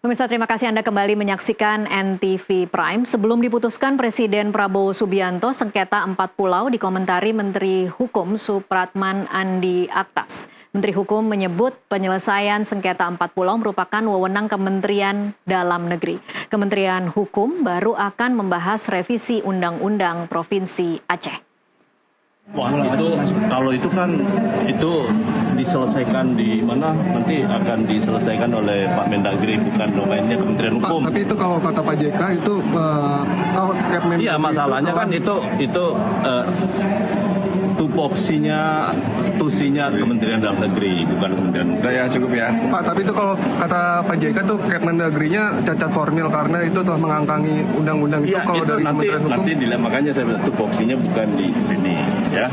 Pemirsa, terima kasih Anda kembali menyaksikan NTV Prime. Sebelum diputuskan Presiden Prabowo Subianto, sengketa 4 pulau dikomentari Menteri Hukum Supratman Andi Aktas. Menteri Hukum menyebut penyelesaian sengketa 4 pulau merupakan wewenang Kementerian Dalam Negeri. Kementerian Hukum baru akan membahas revisi Undang-Undang Provinsi Aceh. Wah, itu kalau itu kan itu diselesaikan di mana, nanti akan diselesaikan oleh Pak Mendagri, bukan domainnya Kementerian Hukum. Pak, tapi itu kalau kata Pak JK itu kalau Kepmendagri iya, masalahnya kan itu tupoksinya Kementerian Dalam Negeri, bukan Kementerian Hukum. Ya cukup ya. Pak, tapi itu kalau kata Pak JK tuh Kepmendagrinya cacat formil karena itu telah mengangkangi undang-undang itu. Ya, kalau itu dari Kementerian Hukum nanti makanya saya bilang tupoksinya bukan di sini ya.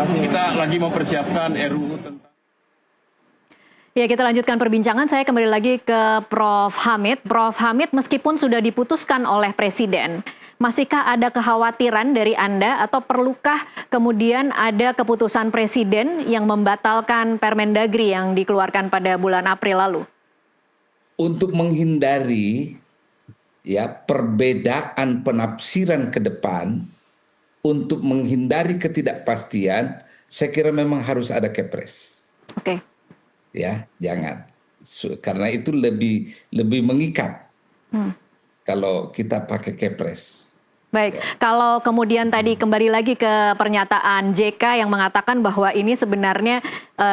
Kita lagi mempersiapkan RUU tentang. Ya, kita lanjutkan perbincangan. Saya kembali lagi ke Prof. Hamid. Prof. Hamid, meskipun sudah diputuskan oleh Presiden, masihkah ada kekhawatiran dari Anda atau perlukah kemudian ada keputusan Presiden yang membatalkan Permendagri yang dikeluarkan pada bulan April lalu? Untuk menghindari ya perbedaan penafsiran ke depan, untuk menghindari ketidakpastian, saya kira memang harus ada Kepres. Oke. Ya, jangan. Karena itu lebih mengikat kalau kita pakai Kepres. Baik, kalau kemudian tadi kembali lagi ke pernyataan JK yang mengatakan bahwa ini sebenarnya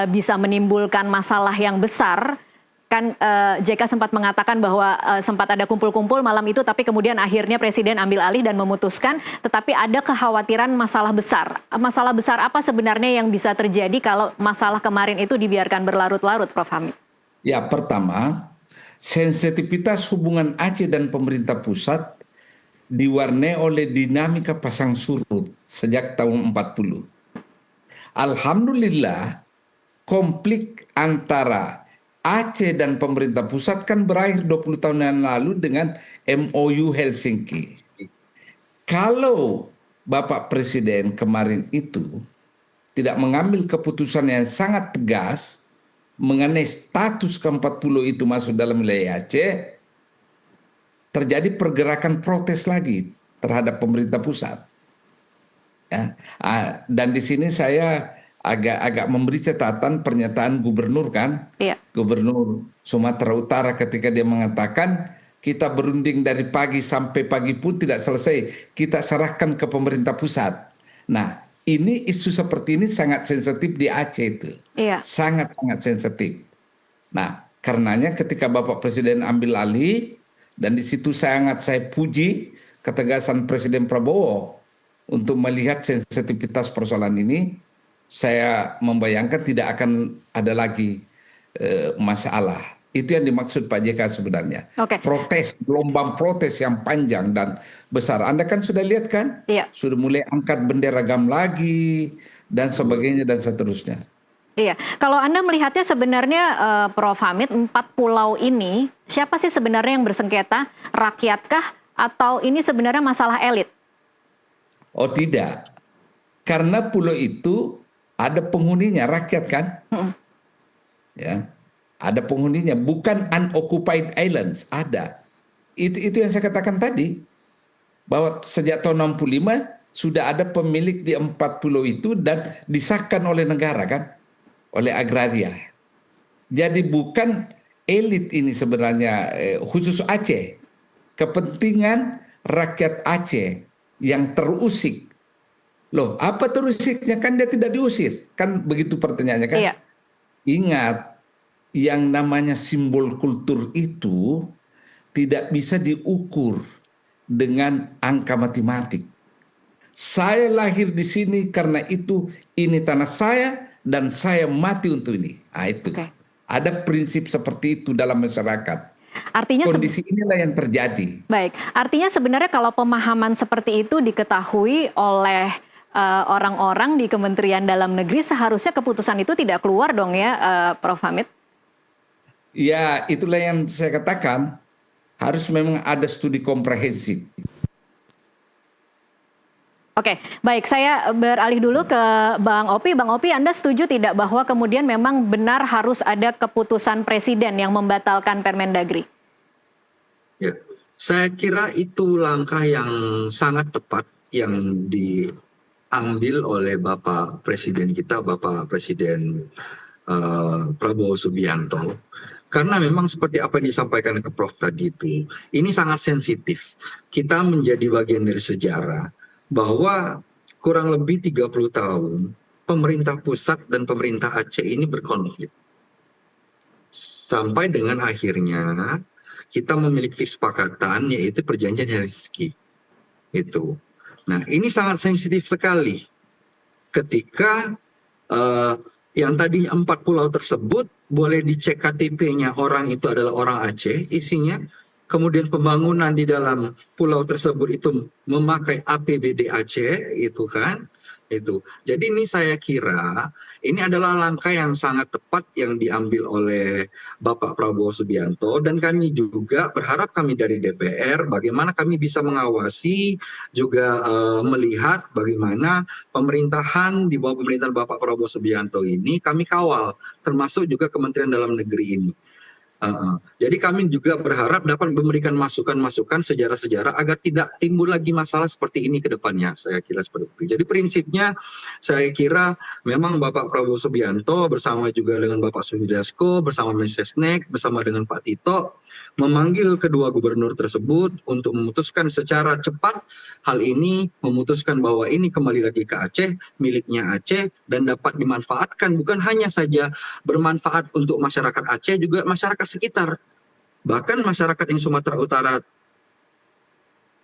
bisa menimbulkan masalah yang besar. Kan JK sempat mengatakan bahwa sempat ada kumpul-kumpul malam itu, tapi kemudian akhirnya Presiden ambil alih dan memutuskan, tetapi ada kekhawatiran masalah besar. Masalah besar apa sebenarnya yang bisa terjadi kalau masalah kemarin itu dibiarkan berlarut-larut, Prof. Hamid? Ya, pertama, sensitivitas hubungan Aceh dan pemerintah pusat diwarnai oleh dinamika pasang surut sejak tahun 40. Alhamdulillah, konflik antara Aceh dan pemerintah pusat kan berakhir 20 tahun yang lalu dengan MOU Helsinki. Kalau Bapak Presiden kemarin itu tidak mengambil keputusan yang sangat tegas mengenai status ke-40 itu masuk dalam wilayah Aceh, terjadi pergerakan protes lagi terhadap pemerintah pusat. Ya, dan di sini saya agak memberi catatan pernyataan gubernur kan, Gubernur Sumatera Utara ketika dia mengatakan kita berunding dari pagi sampai pagi pun tidak selesai, kita serahkan ke pemerintah pusat. Nah, ini isu seperti ini sangat sensitif di Aceh itu, sangat sensitif. Nah, karenanya ketika Bapak Presiden ambil alih, dan di situ saya puji ketegasan Presiden Prabowo untuk melihat sensitivitas persoalan ini. Saya membayangkan tidak akan ada lagi masalah. Itu yang dimaksud Pak JK sebenarnya. Protes, gelombang protes yang panjang dan besar. Anda kan sudah lihat kan? Sudah mulai angkat bendera gam lagi dan sebagainya dan seterusnya. Iya, kalau Anda melihatnya sebenarnya Prof. Hamid, 4 pulau ini siapa sih sebenarnya yang bersengketa? Rakyatkah atau ini sebenarnya masalah elit? Oh tidak, karena pulau itu ada penghuninya, rakyat kan? Ya, ada penghuninya, bukan unoccupied islands, ada. Itu yang saya katakan tadi, bahwa sejak tahun 65 sudah ada pemilik di 4 pulau itu dan disahkan oleh negara kan, oleh agraria. Jadi bukan elit ini sebenarnya khusus Aceh, kepentingan rakyat Aceh yang terusik. Loh, apa terusiknya? Kan dia tidak diusir. Kan begitu pertanyaannya kan? Ingat, yang namanya simbol kultur itu tidak bisa diukur dengan angka matematik. Saya lahir di sini karena itu, ini tanah saya dan saya mati untuk ini. Nah, itu. Ada prinsip seperti itu dalam masyarakat. Artinya kondisi inilah yang terjadi. Baik, artinya sebenarnya kalau pemahaman seperti itu diketahui oleh orang-orang di Kementerian Dalam Negeri, seharusnya keputusan itu tidak keluar dong ya, Prof. Hamid? Ya, itulah yang saya katakan, harus memang ada studi komprehensif. Oke, baik, saya beralih dulu ke Bang Opi. Bang Opi, Anda setuju tidak bahwa kemudian memang benar harus ada keputusan Presiden yang membatalkan Permendagri? Ya, saya kira itu langkah yang sangat tepat yang diambil oleh Bapak Presiden kita, Bapak Presiden Prabowo Subianto. Karena memang seperti apa yang disampaikan ke Prof tadi itu, ini sangat sensitif. Kita menjadi bagian dari sejarah bahwa kurang lebih 30 tahun pemerintah pusat dan pemerintah Aceh ini berkonflik. Sampai dengan akhirnya kita memiliki kesepakatan yaitu perjanjian Helsinki. Itu. Nah, ini sangat sensitif sekali ketika yang tadi 4 pulau tersebut boleh dicek KTP-nya orang itu adalah orang Aceh, isinya. Kemudian pembangunan di dalam pulau tersebut itu memakai APBD Aceh, itu kan. Itu. Jadi ini saya kira ini adalah langkah yang sangat tepat yang diambil oleh Bapak Prabowo Subianto, dan kami juga berharap kami dari DPR bagaimana kami bisa mengawasi juga melihat bagaimana pemerintahan di bawah pemerintahan Bapak Prabowo Subianto ini kami kawal, termasuk juga Kementerian Dalam Negeri ini. Jadi kami juga berharap dapat memberikan masukan-masukan sejarah-sejarah agar tidak timbul lagi masalah seperti ini ke depannya. Saya kira seperti itu. Jadi prinsipnya saya kira memang Bapak Prabowo Subianto bersama juga dengan Bapak Sumidasko, bersama Mensesnek, bersama dengan Pak Tito memanggil kedua gubernur tersebut untuk memutuskan secara cepat hal ini, memutuskan bahwa ini kembali lagi ke Aceh, miliknya Aceh, dan dapat dimanfaatkan bukan hanya saja bermanfaat untuk masyarakat Aceh, juga masyarakat sekitar. Bahkan masyarakat yang Sumatera Utara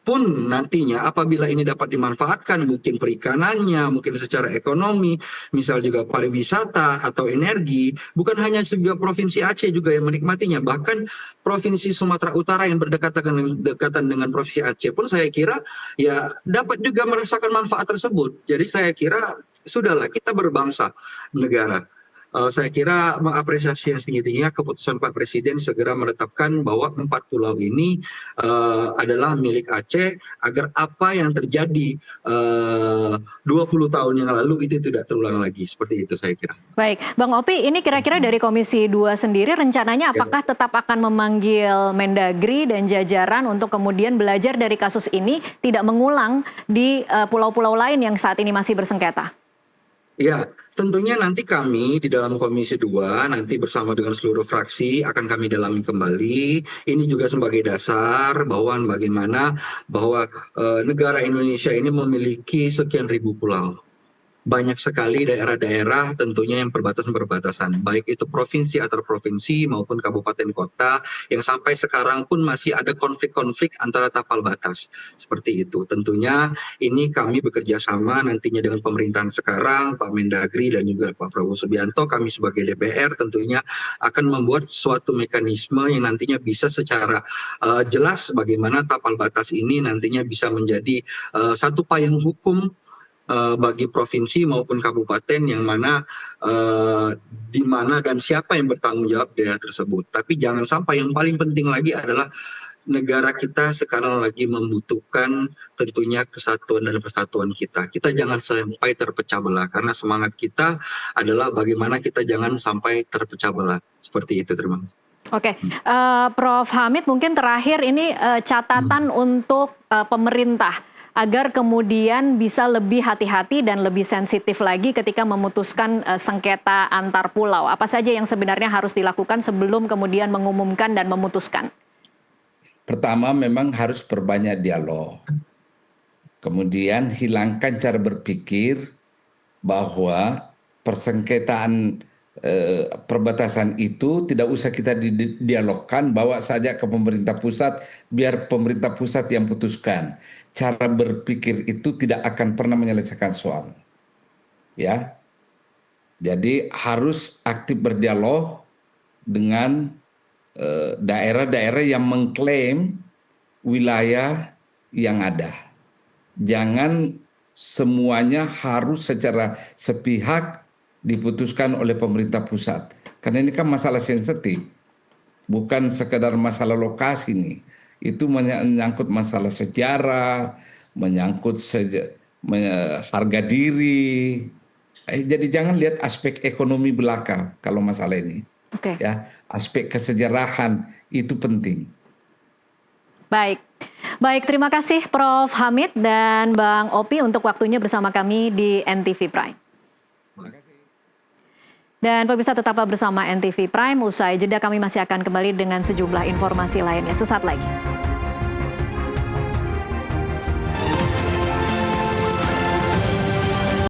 pun nantinya apabila ini dapat dimanfaatkan, mungkin perikanannya, mungkin secara ekonomi, misal juga pariwisata atau energi, bukan hanya sebuah provinsi Aceh juga yang menikmatinya, bahkan provinsi Sumatera Utara yang berdekatan dengan provinsi Aceh pun saya kira ya dapat juga merasakan manfaat tersebut. Jadi saya kira sudahlah, kita berbangsa negara. Saya kira mengapresiasi yang setinggi-tingginya keputusan Pak Presiden segera menetapkan bahwa 4 pulau ini adalah milik Aceh, agar apa yang terjadi 20 tahun yang lalu itu tidak terulang lagi. Seperti itu saya kira. Baik, Bang Opi, ini kira-kira dari Komisi 2 sendiri rencananya apakah tetap akan memanggil Mendagri dan jajaran untuk kemudian belajar dari kasus ini tidak mengulang di pulau-pulau lain yang saat ini masih bersengketa? Ya, tentunya nanti kami di dalam Komisi 2 nanti bersama dengan seluruh fraksi akan kami dalami kembali. Ini juga sebagai dasar bahwa bagaimana bahwa negara Indonesia ini memiliki sekian ribu pulau. Banyak sekali daerah-daerah tentunya yang perbatasan-perbatasan, baik itu provinsi antar provinsi maupun kabupaten kota, yang sampai sekarang pun masih ada konflik-konflik antara tapal batas. Seperti itu. Tentunya ini kami bekerja sama nantinya dengan pemerintahan sekarang, Pak Mendagri dan juga Pak Prabowo Subianto, kami sebagai DPR tentunya akan membuat suatu mekanisme yang nantinya bisa secara jelas bagaimana tapal batas ini nantinya bisa menjadi satu payung hukum bagi provinsi maupun kabupaten yang mana di mana dan siapa yang bertanggung jawab daerah tersebut. Tapi jangan sampai, yang paling penting lagi adalah negara kita sekarang lagi membutuhkan tentunya kesatuan dan persatuan kita. Kita jangan sampai terpecah belah, karena semangat kita adalah bagaimana kita jangan sampai terpecah belah. Seperti itu, terima kasih. Oke, Prof. Hamid, mungkin terakhir ini catatan untuk pemerintah agar kemudian bisa lebih hati-hati dan lebih sensitif lagi ketika memutuskan sengketa antar pulau. Apa saja yang sebenarnya harus dilakukan sebelum kemudian mengumumkan dan memutuskan? Pertama, memang harus perbanyak dialog. Kemudian hilangkan cara berpikir bahwa persengketaan perbatasan itu tidak usah kita dialogkan, bawa saja ke pemerintah pusat, biar pemerintah pusat yang putuskan. Cara berpikir itu tidak akan pernah menyelesaikan soal. Ya. Jadi harus aktif berdialog dengan daerah-daerah yang mengklaim wilayah yang ada. Jangan semuanya harus secara sepihak diputuskan oleh pemerintah pusat. Karena ini kan masalah sensitif. Bukan sekedar masalah lokasi nih. Itu menyangkut masalah sejarah, menyangkut harga diri. Jadi jangan lihat aspek ekonomi belaka kalau masalah ini. Oke. Ya, aspek kesejarahan itu penting. Baik. Baik, terima kasih Prof. Hamid dan Bang Opi untuk waktunya bersama kami di NTV Prime. Dan pemirsa tetaplah bersama NTV Prime, usai jeda kami masih akan kembali dengan sejumlah informasi lainnya. Sesaat lagi.